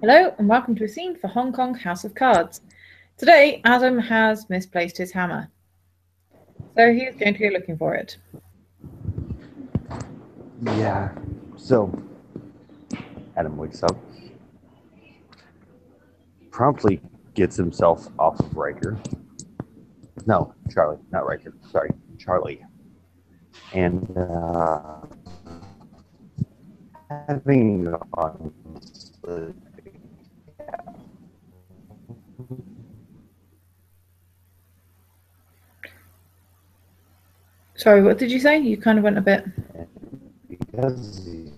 Hello and welcome to a scene for Hong Kong House of Cards. Today, Adam has misplaced his hammer. So he is going to go looking for it. Yeah. So Adam wakes up, promptly gets himself off of Riker. No, Charlie, not Riker. Sorry, Charlie. And having gone Sorry, what did you say? You kind of went a bit. because he's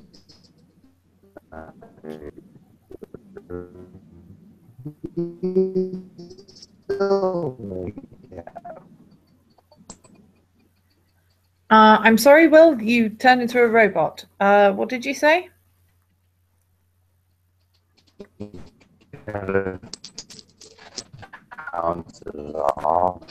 I'm sorry, Will, you turned into a robot. What did you say? bounces off.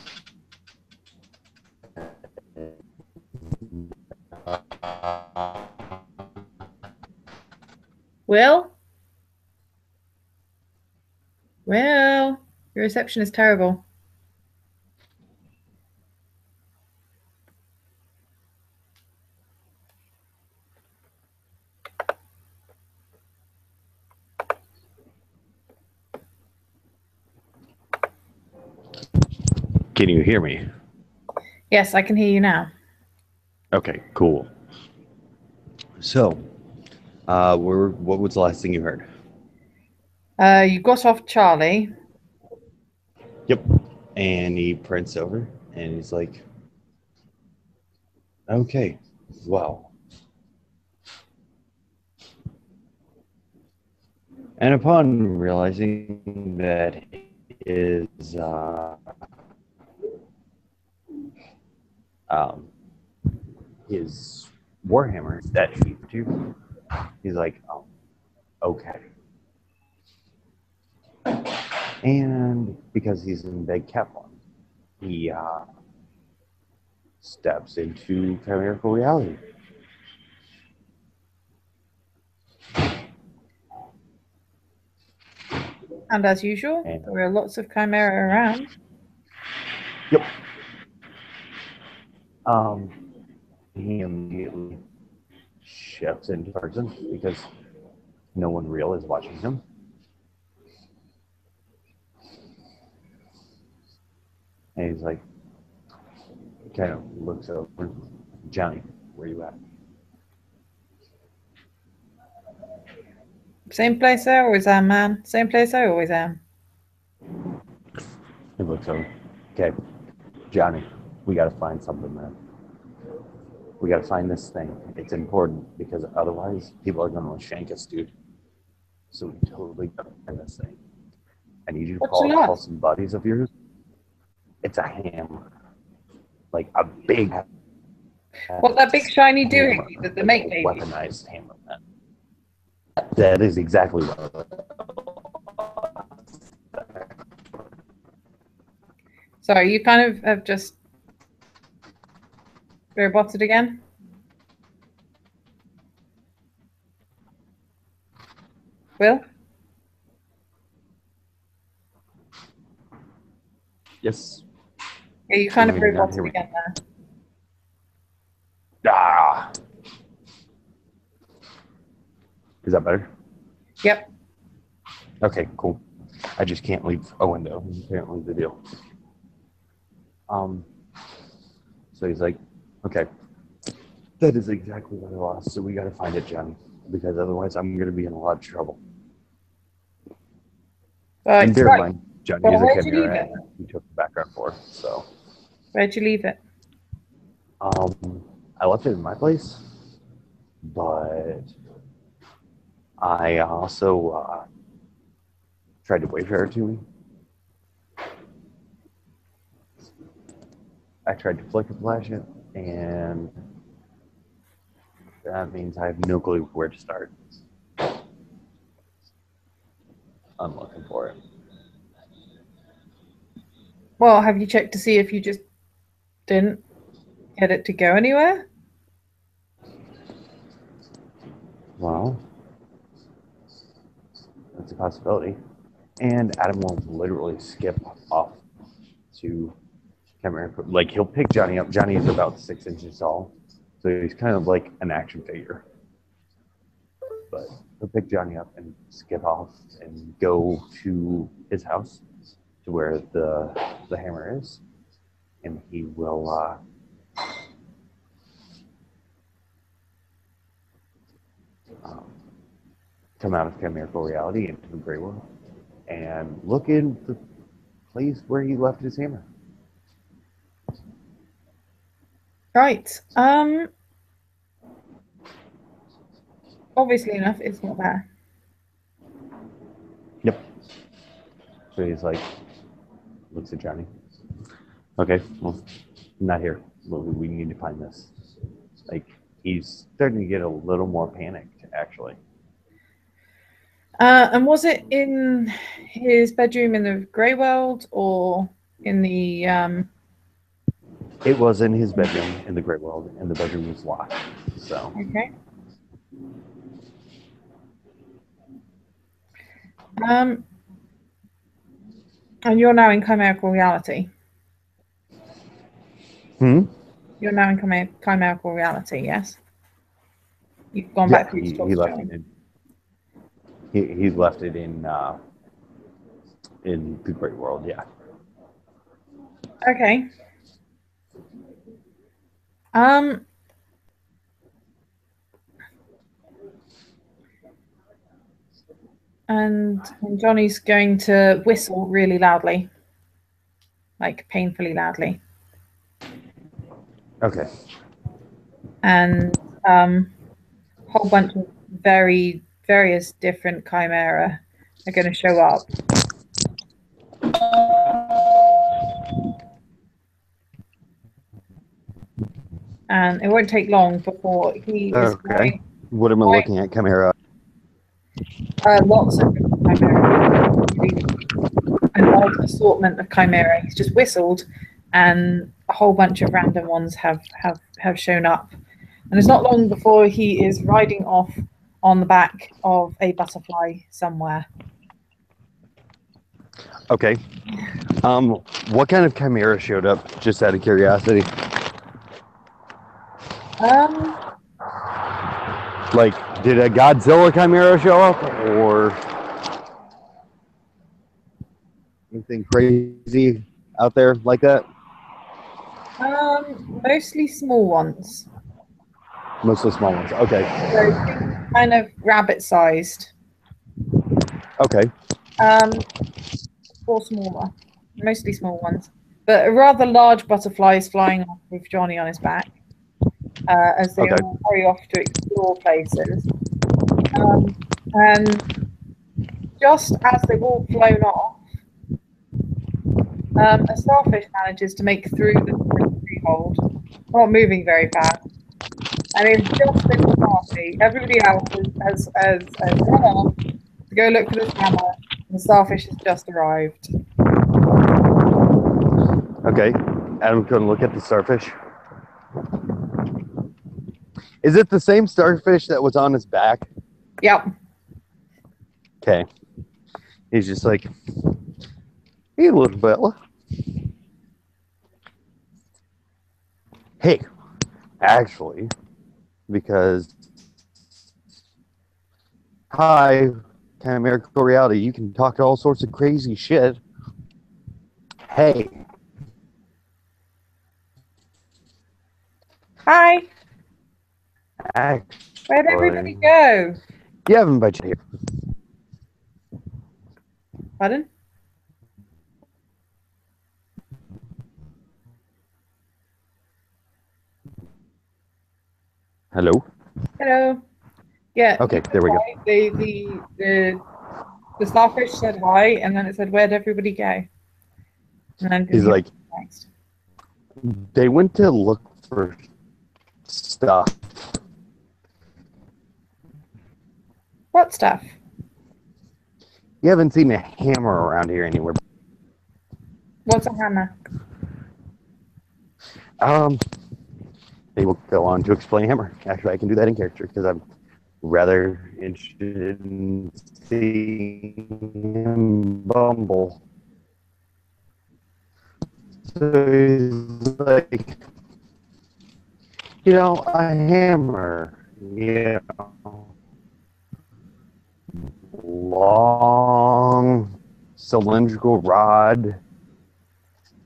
Will? Will? Your reception is terrible. Can you hear me? Yes, I can hear you now. Okay, cool. So, what was the last thing you heard? You got off Charlie. Yep. And he prints over and he's like, okay, well. And upon realizing that his his Warhammer is that cheap too, he's like, oh, okay. And because he's in bed cap one, he steps into chimerical reality. And as usual, And there are lots of chimera around. yep. He immediately shifts into person because no one real is watching him. And he's like, kind of looks over, Johnny, where you at? Same place I always am, man. Same place I always am. He looks over. Okay, Johnny, we got to find something, man. We got to find this thing. It's important because otherwise people are going to shank us, dude. So we totally got to find this thing. I need you to call some buddies of yours. It's a hammer, like a big. What that big shiny doing that the mate gave you? Weaponized hammer, man. That is exactly what. Sorry, you kind of have just roboted again. Will? Yes. Yeah, you kind of roboted again there. Ah. Is that better? Yep. Okay, cool. I just can't leave a window. Apparently the deal. So he's like, okay, that is exactly what I lost. So we got to find it, Johnny, because otherwise I'm going to be in a lot of trouble. And bear in mind, Johnny is a chimera. He took the background for, so. Where'd you leave it? I left it in my place, but I also tried to Wayfair it to me. I tried to flickerflash it, and that means I have no clue where to start. I'm looking for it. Well, have you checked to see if you just didn't get it to go anywhere? Well, That's a possibility. And Adam will literally skip off to Chimera. Like, he'll pick Johnny up. Johnny is about 6 inches tall, so he's kind of like an action figure. But he'll pick Johnny up and skip off and go to his house, to where the hammer is, and he will come out of chimerical reality into the gray world and look in the place where he left his hammer. Right. Obviously enough, it's not there. Yep. So he's like, looks at Johnny. Okay, well, not here. Well, we need to find this. Like, he's starting to get a little more panicked, actually. And was it in his bedroom in the grey world, or in the It was in his bedroom in the gray world, and the bedroom was locked. So okay. And you're now in chimerical reality. You're now in chimerical reality, yes? You've gone back through he left it in. He left it in the great world, yeah. Okay. And Johnny's going to whistle really loudly, like painfully loudly. Okay. And a whole bunch of various different chimera are going to show up. And it won't take long before he is okay. What am I looking at, chimera? Lots of chimera. An odd assortment of chimera. He's just whistled, and a whole bunch of random ones have shown up. And it's not long before he is riding off on the back of a butterfly somewhere. Okay. What kind of chimera showed up, just out of curiosity? Like, did a Godzilla chimera show up, or anything crazy out there like that? Mostly small ones. Mostly small ones. Okay. So kind of rabbit-sized. Okay. Or smaller. Mostly small ones. But a rather large butterfly is flying off with Johnny on his back. As they all hurry off to explore places. And just as they've all flown off, a starfish manages to make through the freehold, not moving very fast. And it's just this party. Everybody else has run off to go look for this hammer, and the starfish has just arrived. Okay. Adam couldn't look at the starfish. Is it the same starfish that was on his back? Yep. Okay. He's just like, hey, little Bella. Hey, actually, because hi, chimerical reality, you can talk to all sorts of crazy shit. Hey. Hi. Actually, Where'd everybody go? You haven't invited here. Pardon? Hello? Hello. Yeah. Okay, there we go. The starfish said hi, and then it said, "Where'd everybody go?" And then he's like, next. They went to look for stuff. What stuff? You haven't seen a hammer around here anywhere. What's a hammer? They will go on to explain hammer. Actually, I can do that in character because I'm rather interested in seeing him bumble. So he's like, a hammer, long cylindrical rod.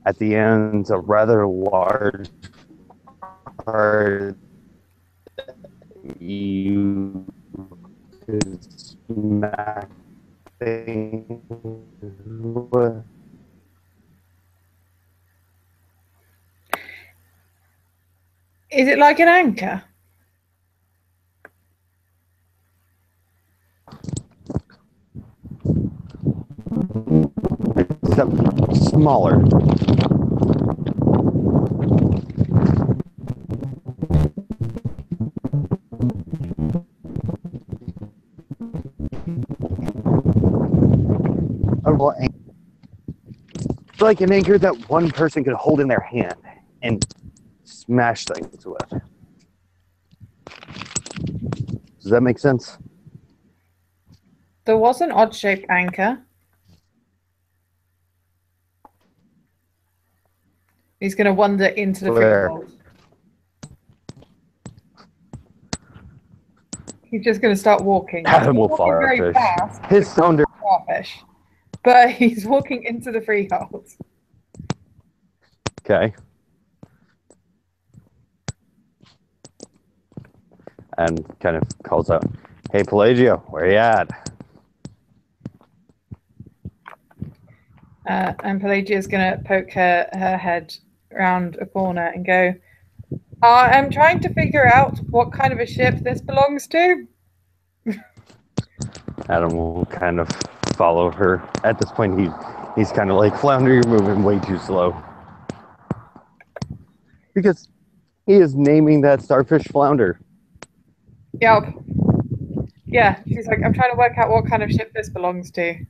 At the end, a rather large part you could smack things with. Is it like an anchor? Except smaller. It's like an anchor that one person could hold in their hand and smash things with. Does that make sense? There was an odd-shaped anchor. He's going to wander into the freehold. He's just going to start walking. Adam will farfish. His sounder. Farfish. But he's walking into the freehold. Okay. And kind of calls out, "Hey, Pelagio, where you at?" And Pelagia's going to poke her head around a corner and go, I'm trying to figure out what kind of a ship this belongs to. Adam will kind of follow her. At this point, he's kind of like, "Flounder, you're moving way too slow." Because he is naming that starfish Flounder. Yep. Yeah, she's like, I'm trying to work out what kind of ship this belongs to.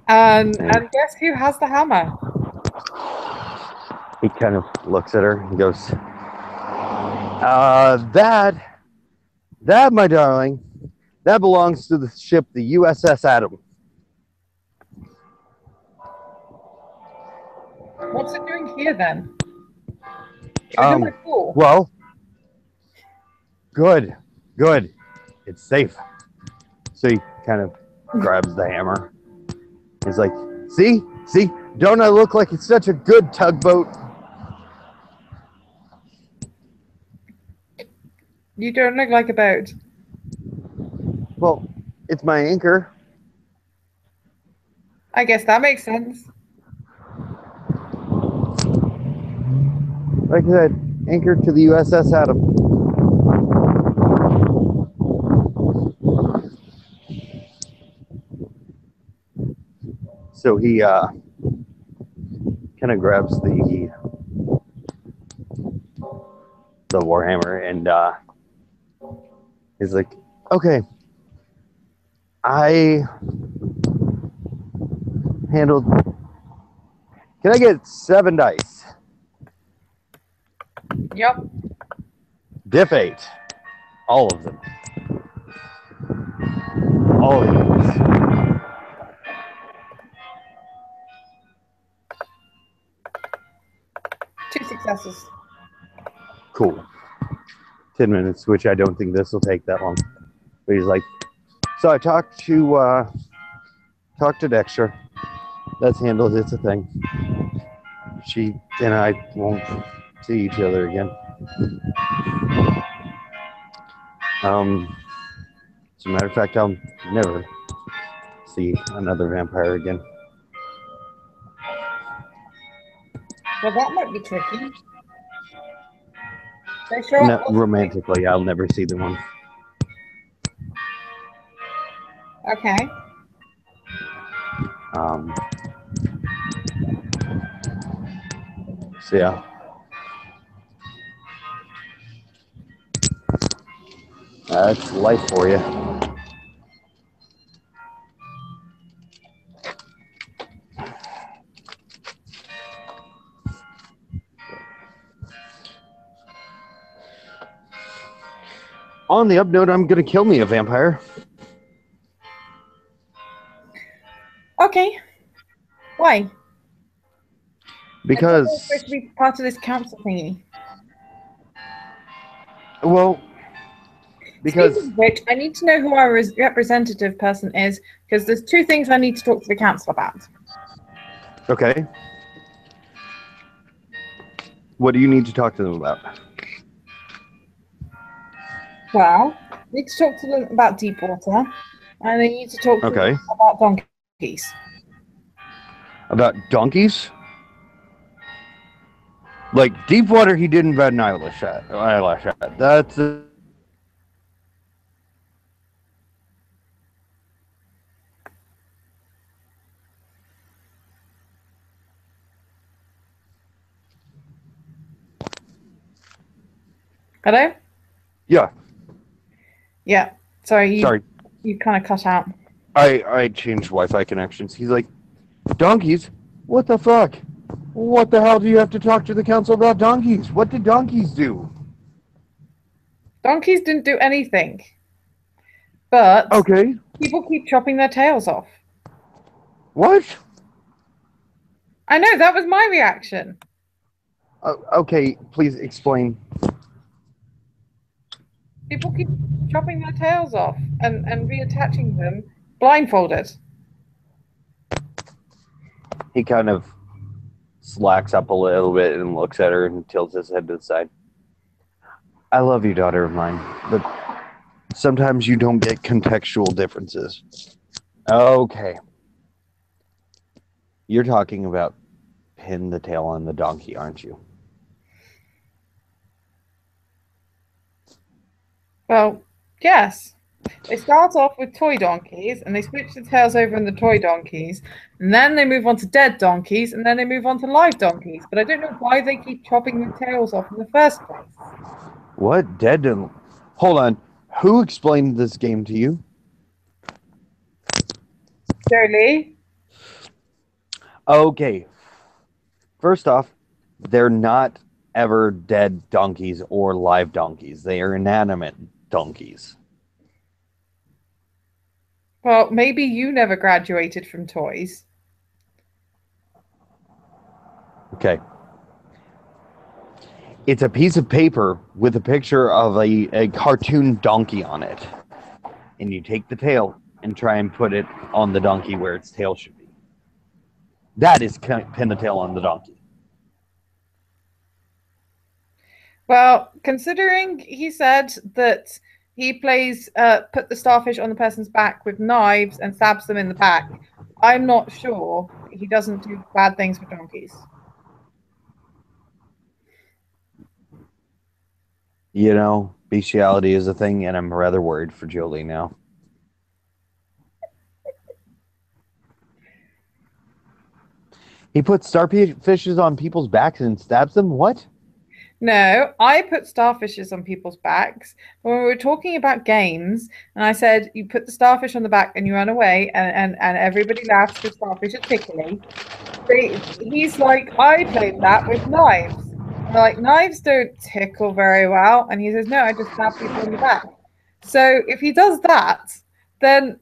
And guess who has the hammer? He kind of looks at her and goes, that, my darling, that belongs to the ship, the USS Adam. What's it doing here then? It was in my pool. Well, good. It's safe. So he kind of grabs the hammer. He's like, see, don't I look like it's such a good tugboat? You don't look like a boat. Well, it's my anchor. I guess that makes sense. Like I said, anchor to the USS Adam. So he kind of grabs the warhammer and he's like, "Okay, I handled. Can I get 7 dice? Yep. Diff 8. All of them. All of these." Two successes. Cool. 10 minutes, which I don't think this will take that long. But he's like, "So I talked to Dexter. That's handled. It's a thing. She and I won't see each other again. As a matter of fact, I'll never see another vampire again." Well, that might be tricky. They show up romantically, I'll never see the one. Okay. So yeah. That's life for you. On the up note, I'm gonna kill me a vampire. Okay. Why? Because, I'm supposed to be part of this council thingy. well, because Speaking of which, I need to know who our representative person is, because there's two things I need to talk to the council about. okay. What do you need to talk to them about? Well, I need to talk to them about Deepwater, and I need to talk to them about donkeys. About donkeys? Like Deepwater, he didn't bat an eyelash at. That's Hello? yeah. Yeah. Sorry, Sorry, you kind of cut out. I changed Wi-Fi connections. He's like, donkeys? What the fuck? What the hell do you have to talk to the council about donkeys? What did donkeys do? Donkeys didn't do anything, but Okay. people keep chopping their tails off. What? I know, that was my reaction. Okay, please explain. People keep chopping their tails off and reattaching them blindfolded. He kind of slacks up a little bit and looks at her and tilts his head to the side. I love you, daughter of mine, but sometimes you don't get contextual differences. Okay. You're talking about pin the tail on the donkey, aren't you? Well, yes. They start off with toy donkeys, and they switch the tails over in the toy donkeys, and then they move on to dead donkeys, and then they move on to live donkeys. But I don't know why they keep chopping the tails off in the first place. What? Dead? Hold on. Who explained this game to you? Jolie? Okay. First off, they're not ever dead donkeys or live donkeys. They are inanimate donkeys. Well, maybe you never graduated from toys. Okay. It's a piece of paper with a picture of a cartoon donkey on it. And you take the tail and try and put it on the donkey where its tail should be. That is pin the tail on the donkey. Well, considering he said that he plays put the starfish on the person's back with knives and stabs them in the back, I'm not sure he doesn't do bad things with donkeys. You know, bestiality is a thing, and I'm rather worried for Jolie now. He puts starfishes on people's backs and stabs them? What? No, I put starfishes on people's backs. When we were talking about games, and I said you put the starfish on the back and you run away, and everybody laughs because starfish are tickly. He's like, I played that with knives. And like, knives don't tickle very well. And he says, no, I just stab people in the back. So if he does that, then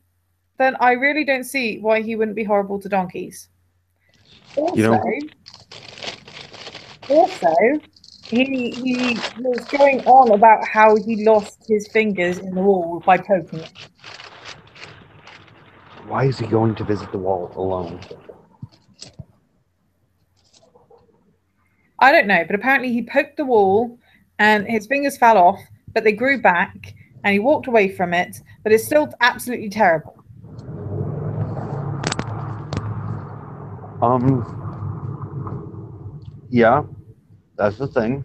I really don't see why he wouldn't be horrible to donkeys. Also, he was going on about how he lost his fingers in the wall by poking it. Why is he going to visit the wall alone? I don't know, but apparently he poked the wall and his fingers fell off, but they grew back and he walked away from it, but it's still absolutely terrible. Yeah, that's the thing.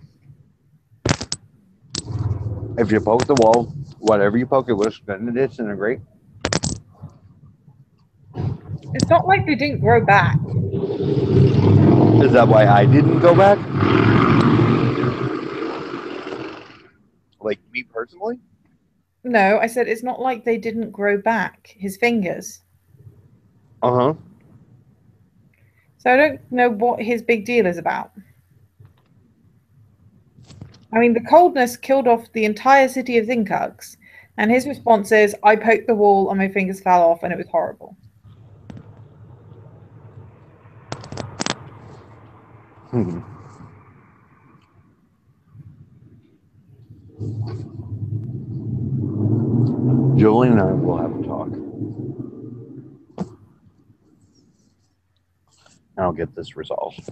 If you poke the wall, whatever you poke it with, then it disintegrate. It's not like they didn't grow back. Is that why I didn't go back? Like me personally? No, I said it's not like they didn't grow back, his fingers. Uh-huh. So I don't know what his big deal is about. I mean, the coldness killed off the entire city of Zinkugs, And his response is, I poked the wall and my fingers fell off and it was horrible. Julie and I will have a talk. And I'll get this resolved.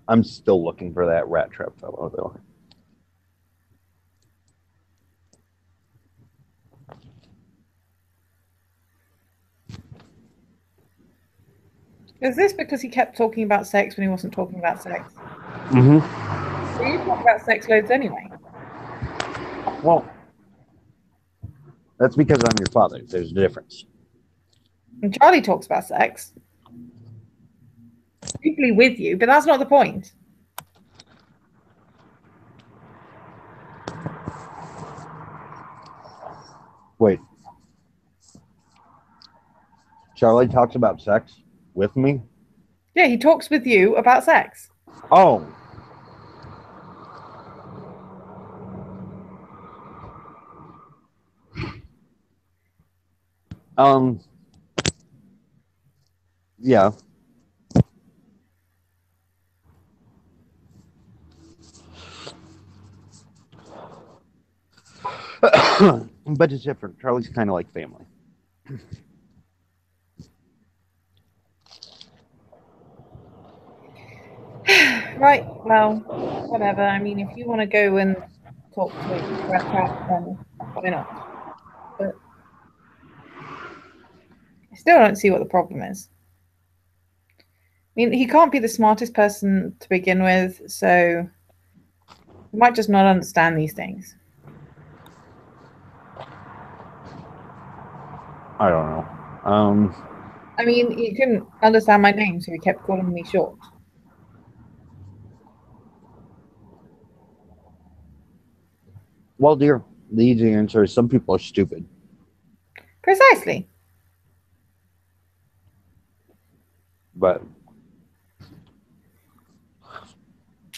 I'm still looking for that rat trap fellow, though. Is this because he kept talking about sex when he wasn't talking about sex? Mm-hmm. Well, you talk about sex loads anyway. Well, that's because I'm your father. There's a difference. And Charlie talks about sex. Usually with you, but that's not the point. Wait. Charlie talks about sex with me? Yeah, he talks with you about sex. Oh. Yeah. But it's different. Charlie's kind of like family. Right, well, whatever. I mean, if you want to go and talk to Rat Trap, then why not? But I still don't see what the problem is. I mean, he can't be the smartest person to begin with, so he might just not understand these things. I don't know. I mean, he couldn't understand my name, so he kept calling me short. Well, dear, the easy answer is some people are stupid. Precisely. But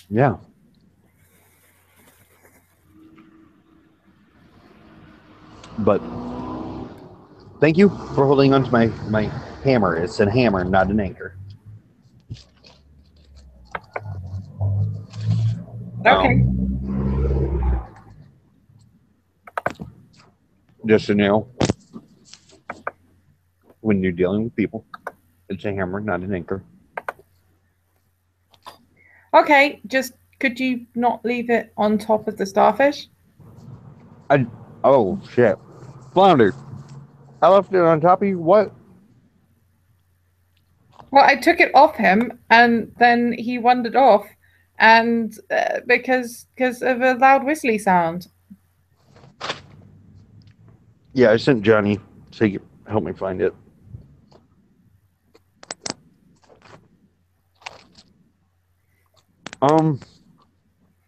yeah. But thank you for holding on to my hammer. It's a hammer, not an anchor. Okay. Just so you know, when you're dealing with people, it's a hammer, not an anchor. Okay, just could you not leave it on top of the starfish? Oh shit, flounder! I left it on top of you. What? Well, I took it off him, and then he wandered off, and because of a loud whistly sound. Yeah, I sent Johnny to help me find it.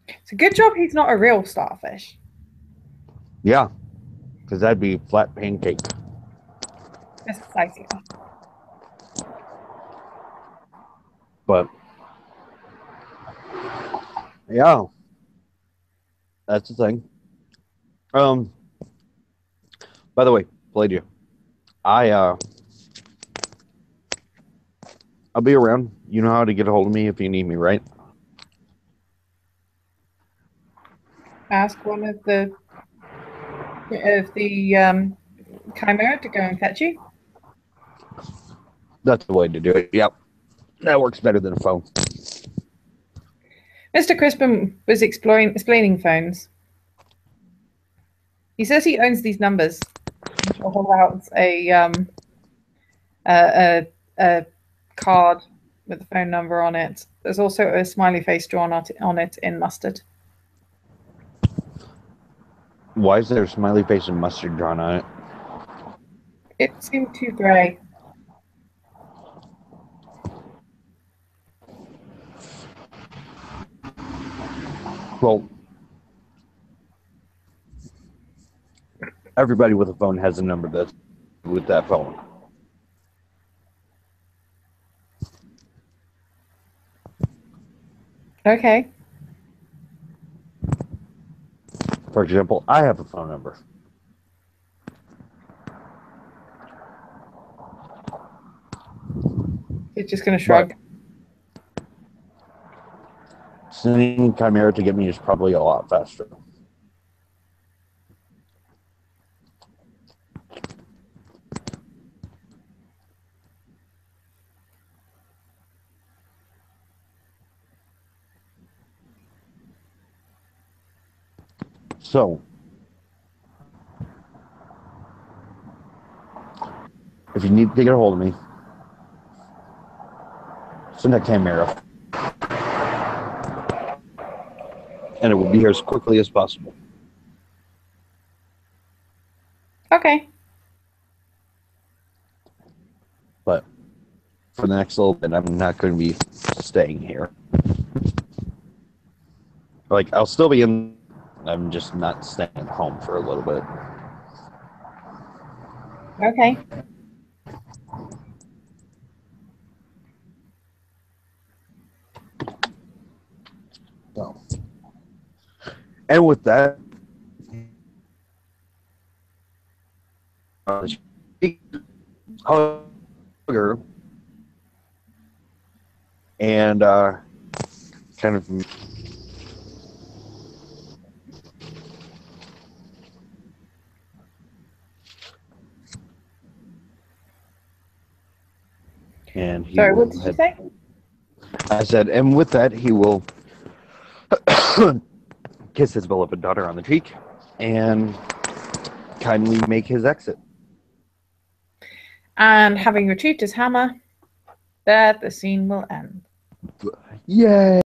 It's a good job he's not a real starfish. Yeah, because that'd be flat pancake. Precisely. But yeah, that's the thing. By the way, Pelagia, I'll be around. You know how to get a hold of me if you need me, right? Ask one of the chimera to go and fetch you. That's the way to do it. Yep, that works better than a phone. Mr. Crispin was explaining phones. He says he owns these numbers. He'll hold out a card with the phone number on it. There's also a smiley face drawn on it in mustard. Why is there a smiley face and mustard drawn on it? It seemed too grey. Well, everybody with a phone has a number that's with that phone. Okay. For example, I have a phone number. He's just going to shrug. Sending Chimera to get me is probably a lot faster. So, if you need to get a hold of me, send a Chimera. And it will be here as quickly as possible. Okay. But for the next little bit, I'm not going to be staying here. Like, I'll still be in. I'm just not staying home for a little bit. Okay. So, and with that, hugger and kind of and he Sorry, will what did you say? I said, and with that, he will kiss his beloved daughter on the cheek and kindly make his exit. And having retrieved his hammer, there the scene will end. Yay!